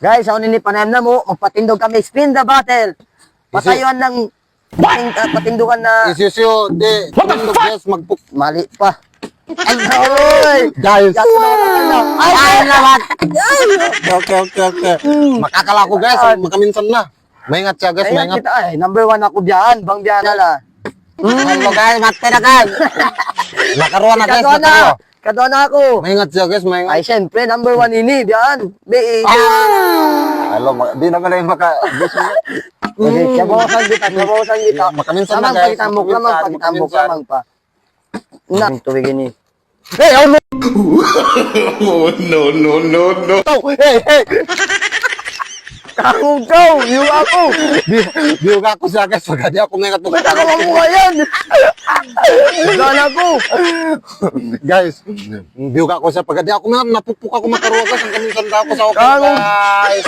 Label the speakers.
Speaker 1: Guys, ako nini panayam na mo, magpatindog kami, spin the bottle. Patayuan ng patindukan na...
Speaker 2: Isisyo, di. Tindog guys, magpuk...
Speaker 1: Mali pa. Ay,
Speaker 2: Guys.
Speaker 1: ay, naman.
Speaker 2: Okay. Makakala ko guys, makaminsan na. Maingat siya guys,
Speaker 1: Ay,
Speaker 2: maingat.
Speaker 1: kita, ay, number 1 ako biyan, bang biyan nala.
Speaker 2: Hello guys, mati na guys. Nakaruan na guys,
Speaker 1: Kadwa na,
Speaker 2: nakaruan.
Speaker 1: kadwa na ako.
Speaker 2: Maingat siya guys, maingat.
Speaker 1: Ay, syempre, number 1 ini, biyan.
Speaker 2: Hello, di naman na yung maka...
Speaker 1: Okay, kabawasan kita.
Speaker 2: Makaminsan na
Speaker 1: Lamang
Speaker 2: guys.
Speaker 1: pakitambok lamang, pakitambok
Speaker 2: Makaminsan.
Speaker 1: lamang pa. Na, tubig ini.
Speaker 2: Hey, oh no!
Speaker 3: No.
Speaker 2: Hey!
Speaker 1: Kangog ko, yung ako.
Speaker 2: Biyog ako siya guys, pagka di ako may
Speaker 1: Ba't
Speaker 2: katulad.
Speaker 1: ako mamuha yan? Gana ko.
Speaker 2: Guys, biyog ako siya, pagka di ako napupuk ako makaruwa guys, ang kaminsan daw ako sa okay
Speaker 1: Kangog.
Speaker 2: guys.